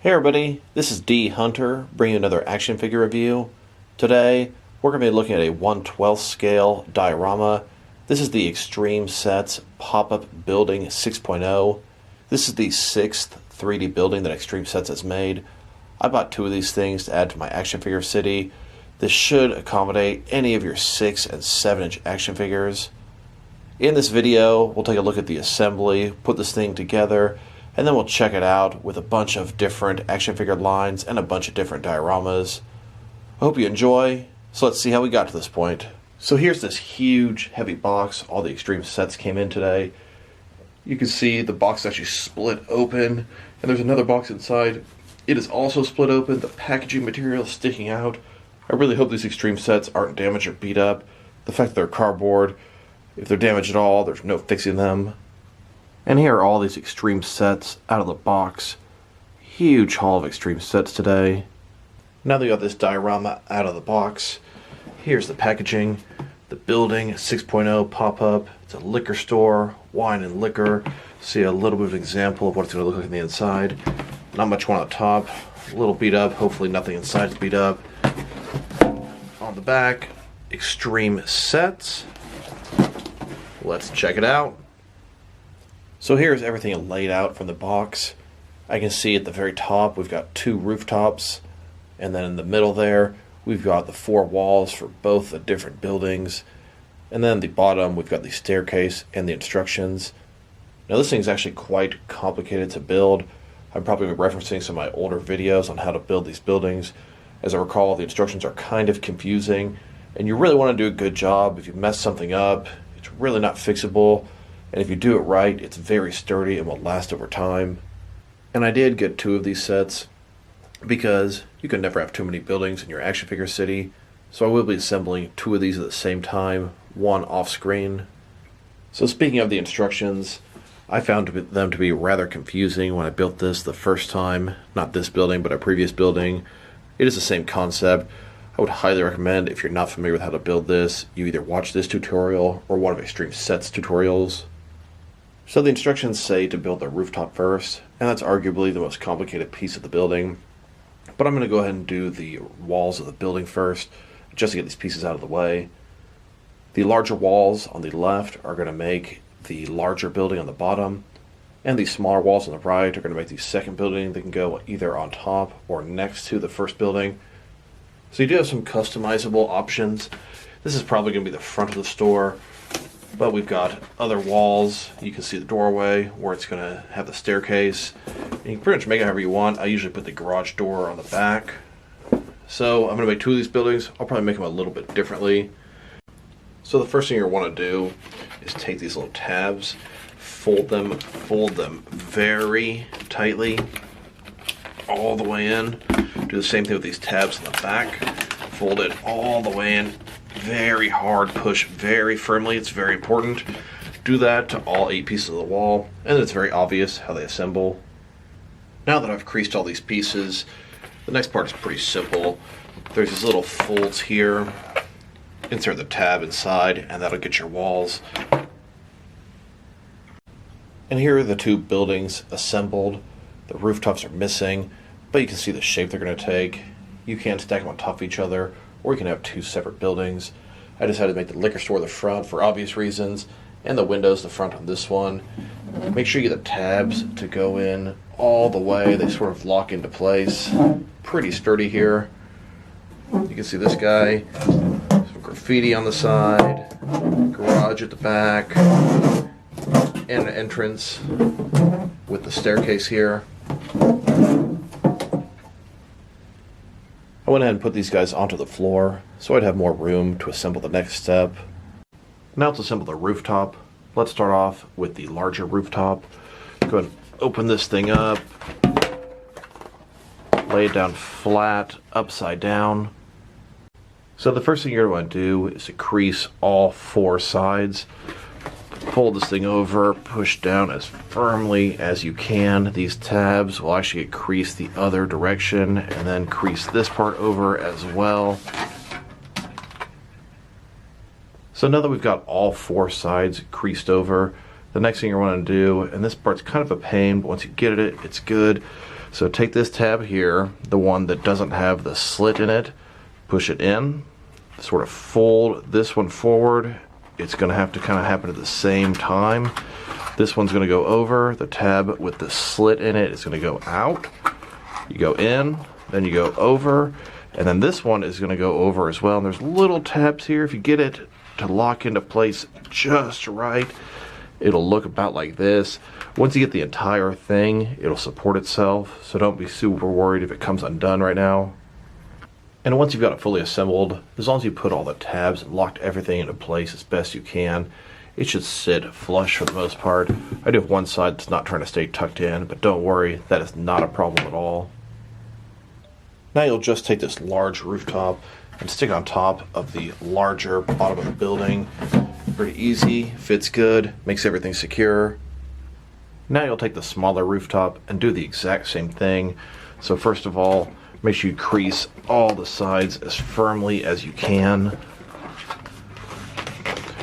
Hey everybody, this is D Hunter bringing you another action figure review. Today we're going to be looking at a 1/12 scale diorama. This is the Extreme Sets Pop-Up Building 6.0. This is the 6th 3D building that Extreme Sets has made. I bought 2 of these things to add to my action figure city. This should accommodate any of your 6 and 7-inch action figures. In this video we'll take a look at the assembly, put this thing together, and then we'll check it out with a bunch of different action figure lines and a bunch of different dioramas. I hope you enjoy, so let's see how we got to this point. So here's this huge heavy box all the Extreme Sets came in today. You can see the box actually split open, and there's another box inside. It is also split open, the packaging material is sticking out. I really hope these Extreme Sets aren't damaged or beat up. The fact that they're cardboard, if they're damaged at all, there's no fixing them. And here are all these Extreme Sets out of the box. Huge haul of Extreme Sets today. Now that we got this diorama out of the box, here's the packaging. The building 6.0 pop-up. It's a liquor store, wine and liquor. See a little bit of an example of what it's going to look like on the inside. Not much on the top. A little beat up. Hopefully nothing inside is beat up. On the back, Extreme Sets. Let's check it out. So here's everything laid out from the box. I can see at the very top we've got 2 rooftops, and then in the middle there we've got the 4 walls for both the different buildings, and then at the bottom we've got the staircase and the instructions. Now this thing's actually quite complicated to build. I'm probably referencing some of my older videos on how to build these buildings. As I recall, the instructions are kind of confusing, and you really want to do a good job. If you mess something up, it's really not fixable. And if you do it right, it's very sturdy and will last over time. And I did get 2 of these sets because you can never have too many buildings in your action figure city. So I will be assembling 2 of these at the same time, one off screen. So speaking of the instructions, I found them to be rather confusing when I built this the first time. Not this building, but a previous building. It is the same concept. I would highly recommend, if you're not familiar with how to build this, you either watch this tutorial or one of Extreme Sets tutorials. So the instructions say to build the rooftop first, and that's arguably the most complicated piece of the building. But I'm going to go ahead and do the walls of the building first, just to get these pieces out of the way. The larger walls on the left are going to make the larger building on the bottom, and the smaller walls on the right are going to make the second building that can go either on top or next to the first building. So you do have some customizable options. This is probably going to be the front of the store. But we've got other walls. You can see the doorway where it's going to have the staircase. And you can pretty much make it however you want. I usually put the garage door on the back. So I'm going to make 2 of these buildings. I'll probably make them a little bit differently. So the first thing you'll want to do is take these little tabs, fold them very tightly all the way in. Do the same thing with these tabs on the back. Fold it all the way in. Very hard, push very firmly. It's very important. Do that to all 8 pieces of the wall, and it's very obvious how they assemble. Now that I've creased all these pieces, the next part is pretty simple. There's these little folds here. Insert the tab inside, and that'll get your walls. And here are the 2 buildings assembled. The rooftops are missing, but you can see the shape they're going to take. You can stack them on top of each other, or you can have 2 separate buildings. I decided to make the liquor store the front for obvious reasons, and the windows the front on this one. Make sure you get the tabs to go in all the way. They sort of lock into place. Pretty sturdy here. You can see this guy. Some graffiti on the side. Garage at the back. And an entrance with the staircase here. I went ahead and put these guys onto the floor so I'd have more room to assemble the next step. Now let's assemble the rooftop. Let's start off with the larger rooftop. Go ahead and open this thing up. Lay it down flat, upside down. So the first thing you're going to do is to crease all 4 sides. Fold this thing over, push down as firmly as you can. These tabs will actually get creased the other direction, and then crease this part over as well. So now that we've got all 4 sides creased over, the next thing you want to do, and this part's kind of a pain, but once you get it, it's good. So take this tab here, the one that doesn't have the slit in it, push it in, sort of fold this one forward. It's going to have to kind of happen at the same time. This one's going to go over. The tab with the slit in it is going to go out. You go in, then you go over, and then this one is going to go over as well. And there's little tabs here. If you get it to lock into place just right, it'll look about like this. Once you get the entire thing, it'll support itself, so don't be super worried if it comes undone right now. And once you've got it fully assembled, as long as you put all the tabs and locked everything into place as best you can, it should sit flush for the most part. I do have one side that's not trying to stay tucked in, but don't worry, that is not a problem at all. Now you'll just take this large rooftop and stick it on top of the larger bottom of the building. Pretty easy, fits good, makes everything secure. Now you'll take the smaller rooftop and do the exact same thing. So first of all, make sure you crease all the sides as firmly as you can.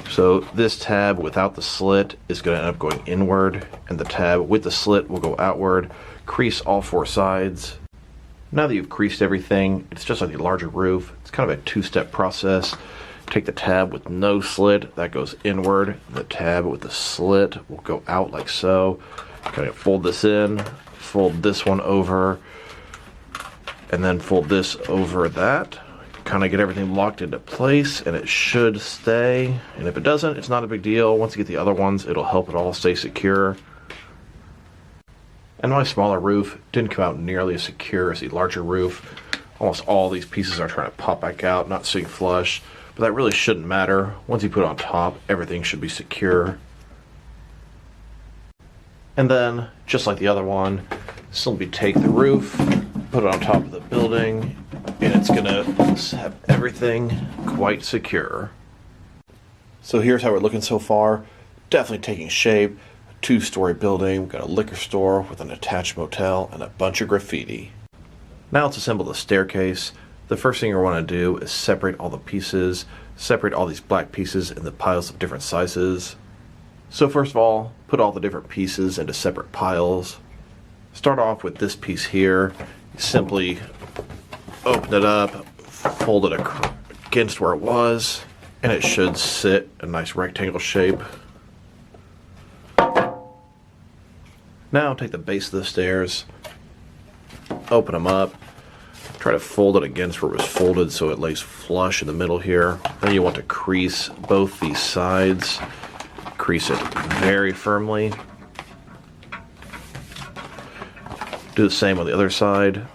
So this tab without the slit is going to end up going inward, and the tab with the slit will go outward. Crease all four sides. Now that you've creased everything, it's just like the larger roof. It's kind of a two-step process. Take the tab with no slit, that goes inward. The tab with the slit will go out like so. Kind of fold this in, fold this one over, and then fold this over that. Kind of get everything locked into place, and it should stay. And if it doesn't, it's not a big deal. Once you get the other ones, it'll help it all stay secure. And my smaller roof didn't come out nearly as secure as the larger roof. Almost all these pieces are trying to pop back out, not sitting flush. But that really shouldn't matter. Once you put it on top, everything should be secure. And then, just like the other one, simply take the roof, put it on top of the building, and it's gonna have everything quite secure. So here's how we're looking so far. Definitely taking shape. A two-story building. We've got a liquor store with an attached motel and a bunch of graffiti. Now let's assemble the staircase. The first thing you want to do is separate all the pieces, separate all these black pieces into piles of different sizes. So first of all, put all the different pieces into separate piles. Start off with this piece here. You simply open it up, fold it against where it was, and it should sit a nice rectangle shape. Now take the base of the stairs, open them up, try to fold it against where it was folded so it lays flush in the middle here. Then you want to crease both these sides. Crease it very firmly. Do the same on the other side.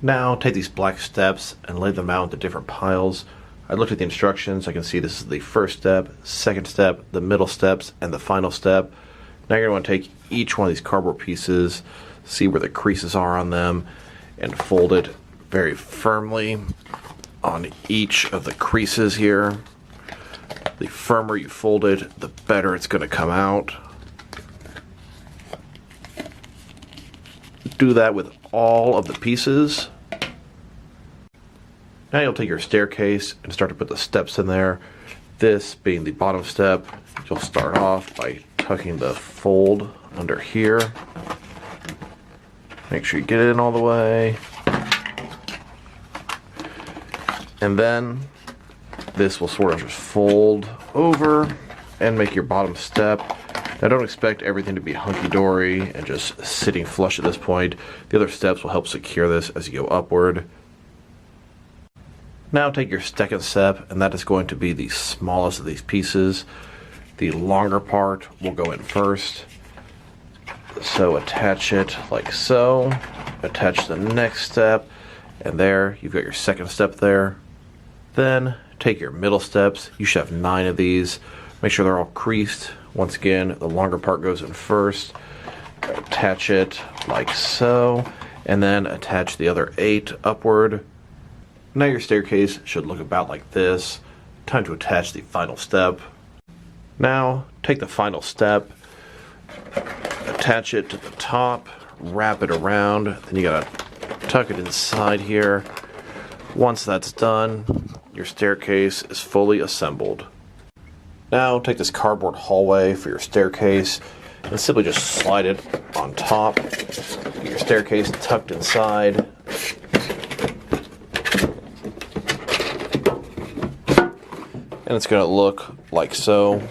Now take these black steps and lay them out into different piles. I looked at the instructions. I can see this is the first step, second step, the middle steps, and the final step. Now you're going to want to take each one of these cardboard pieces, see where the creases are on them, and fold it very firmly on each of the creases here. The firmer you fold it, the better it's going to come out. Do that with all of the pieces. Now you'll take your staircase and start to put the steps in there. This being the bottom step, you'll start off by tucking the fold under here. Make sure you get it in all the way. And then this will sort of just fold over and make your bottom step. Now don't expect everything to be hunky-dory and just sitting flush at this point. The other steps will help secure this as you go upward. Now take your second step, and that is going to be the smallest of these pieces. The longer part will go in first. So attach it like so. Attach the next step, and there you've got your second step there. Then take your middle steps. You should have 9 of these. Make sure they're all creased. Once again, the longer part goes in first. Attach it like so, and then attach the other 8 upward. Now your staircase should look about like this. Time to attach the final step. Now take the final step, attach it to the top, wrap it around, then you gotta tuck it inside here, Once that's done, your staircase is fully assembled. Now take this cardboard hallway for your staircase and simply just slide it on top. Get your staircase tucked inside. And it's going to look like so.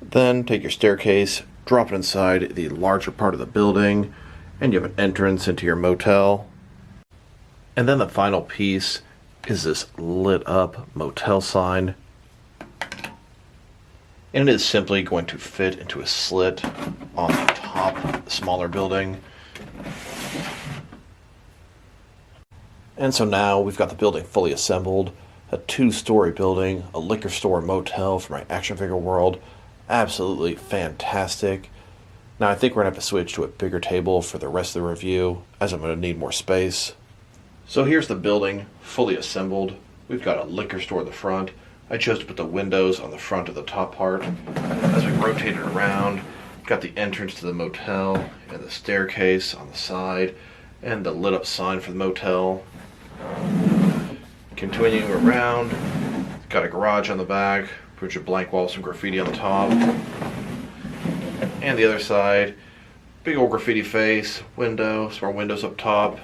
Then take your staircase, drop it inside the larger part of the building, and you have an entrance into your motel. And then the final piece is this lit up motel sign. And it is simply going to fit into a slit on the top of the smaller building. And so now we've got the building fully assembled. A 2-story building, a liquor store motel for my action figure world. Absolutely fantastic. Now I think we're going to have to switch to a bigger table for the rest of the review, as I'm going to need more space. So here's the building fully assembled. We've got a liquor store at the front. I chose to put the windows on the front of the top part. As we rotate it around, got the entrance to the motel and the staircase on the side and the lit up sign for the motel. Continuing around, got a garage on the back, put your blank wall, some graffiti on the top. And the other side, big old graffiti face, window, some more windows up top.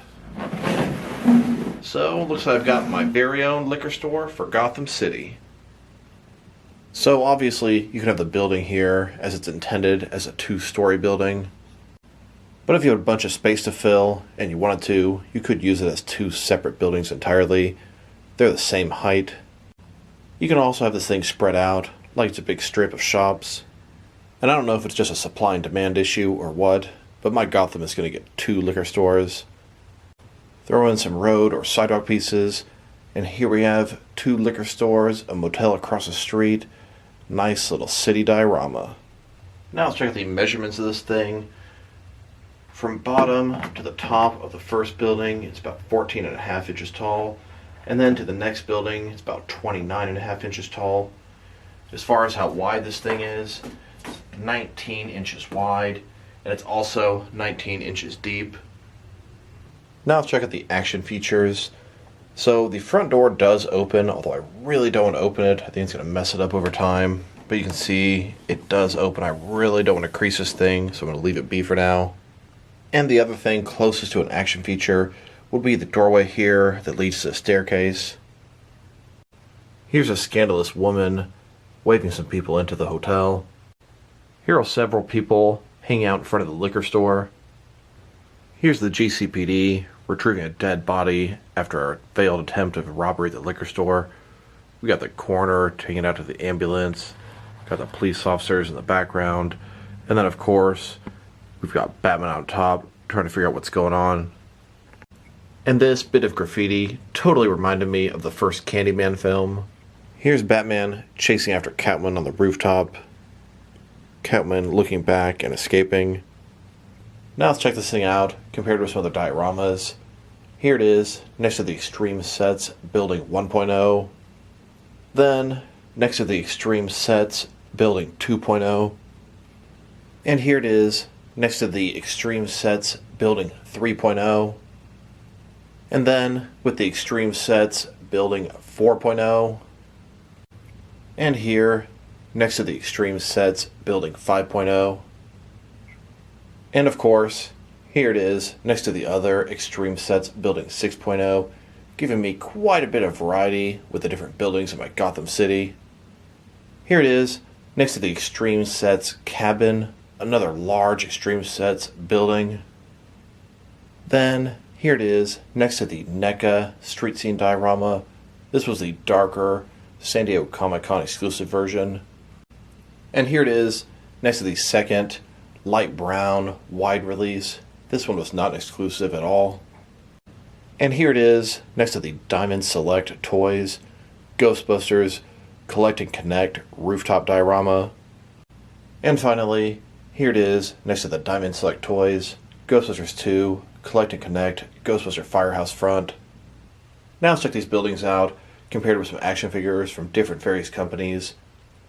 So, looks like I've got my very own liquor store for Gotham City. So obviously you can have the building here as it's intended as a 2-story building. But if you had a bunch of space to fill and you wanted to, you could use it as 2 separate buildings entirely. They're the same height. You can also have this thing spread out like it's a big strip of shops. And I don't know if it's just a supply and demand issue or what, but my Gotham is going to get 2 liquor stores. Throw in some road or sidewalk pieces, and here we have 2 liquor stores, a motel across the street. Nice little city diorama. Now let's check out the measurements of this thing. From bottom to the top of the first building, it's about 14.5 inches tall. And then to the next building, it's about 29.5 inches tall. As far as how wide this thing is, it's 19 inches wide, and it's also 19 inches deep. Now let's check out the action features. So the front door does open, although I really don't want to open it. I think it's going to mess it up over time. But you can see it does open. I really don't want to crease this thing, so I'm going to leave it be for now. And the other thing closest to an action feature would be the doorway here that leads to the staircase. Here's a scandalous woman waving some people into the hotel. Here are several people hanging out in front of the liquor store. Here's the GCPD retrieving a dead body after a failed attempt of a robbery at the liquor store. We got the coroner taking it out to the ambulance. Got the police officers in the background. And then, of course, we've got Batman on top trying to figure out what's going on. And this bit of graffiti totally reminded me of the first Candyman film. Here's Batman chasing after Catwoman on the rooftop. Catwoman looking back and escaping. Now let's check this thing out compared with some other dioramas. Here it is next to the Extreme Sets Building 1.0. Then next to the Extreme Sets Building 2.0. And here it is next to the Extreme Sets Building 3.0. And then with the Extreme Sets Building 4.0. And here next to the Extreme Sets Building 5.0. And of course, here it is next to the other Extreme Sets Building 6.0, giving me quite a bit of variety with the different buildings in my Gotham City. Here it is next to the Extreme Sets Cabin, another large Extreme Sets building. Then here it is next to the NECA Street Scene Diorama. This was the darker San Diego Comic-Con exclusive version. And here it is next to the second light brown wide release. This one was not exclusive at all. And here it is next to the Diamond Select Toys Ghostbusters Collect and Connect Rooftop Diorama. And finally, here it is next to the Diamond Select Toys Ghostbusters 2 Collect and Connect Ghostbuster Firehouse Front. Now let's check these buildings out compared with some action figures from different various companies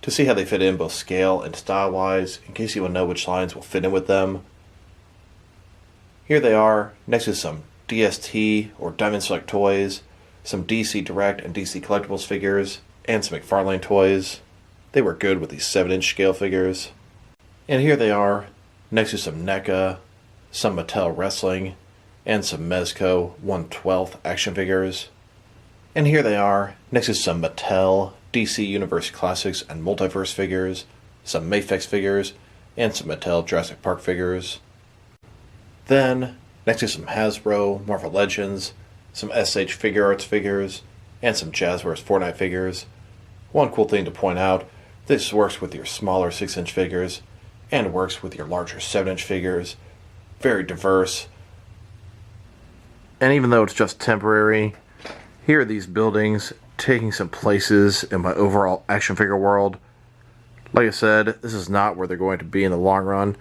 to see how they fit in both scale and style wise, in case you want to know which lines will fit in with them. Here they are next to some DST or Diamond Select Toys some DC Direct and DC Collectibles figures, and some McFarlane toys. They were good with these 7-inch scale figures. And here they are, next to some NECA, some Mattel Wrestling, and some Mezco 1/12 action figures. And here they are, next to some Mattel, DC Universe Classics and Multiverse figures, some Mafex figures, and some Mattel Jurassic Park figures. Then, next to some Hasbro, Marvel Legends, some SH Figure Arts figures, and some Jazzwares Fortnite figures. One cool thing to point out, this works with your smaller 6-inch figures, and works with your larger 7-inch figures. Very diverse. And even though it's just temporary, here are these buildings taking some places in my overall action figure world. Like I said, this is not where they're going to be in the long run,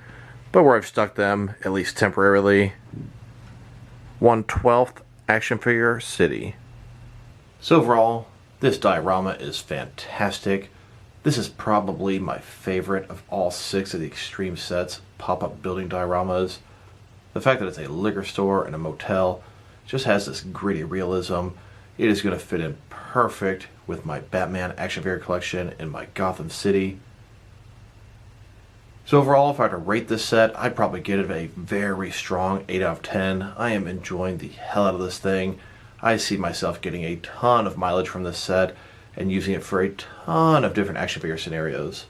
but where I've stuck them, at least temporarily. 1/12 action figure city. So overall, this diorama is fantastic. This is probably my favorite of all 6 of the Extreme Sets pop-up building dioramas. The fact that it's a liquor store and a motel just has this gritty realism. It is going to fit in perfect with my Batman action figure collection in my Gotham City. So overall, if I were to rate this set, I'd probably give it a very strong 8 out of 10. I am enjoying the hell out of this thing. I see myself getting a ton of mileage from this set and using it for a ton of different action figure scenarios.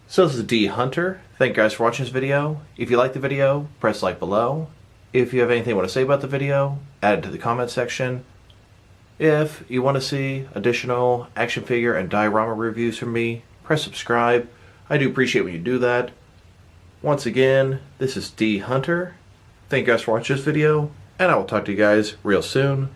So this is D Hunter. Thank you guys for watching this video. If you liked the video, press like below. If you have anything you want to say about the video, add it to the comment section. If you want to see additional action figure and diorama reviews from me, press subscribe. I do appreciate when you do that. Once again, this is D Hunter. Thank you guys for watching this video, and I will talk to you guys real soon.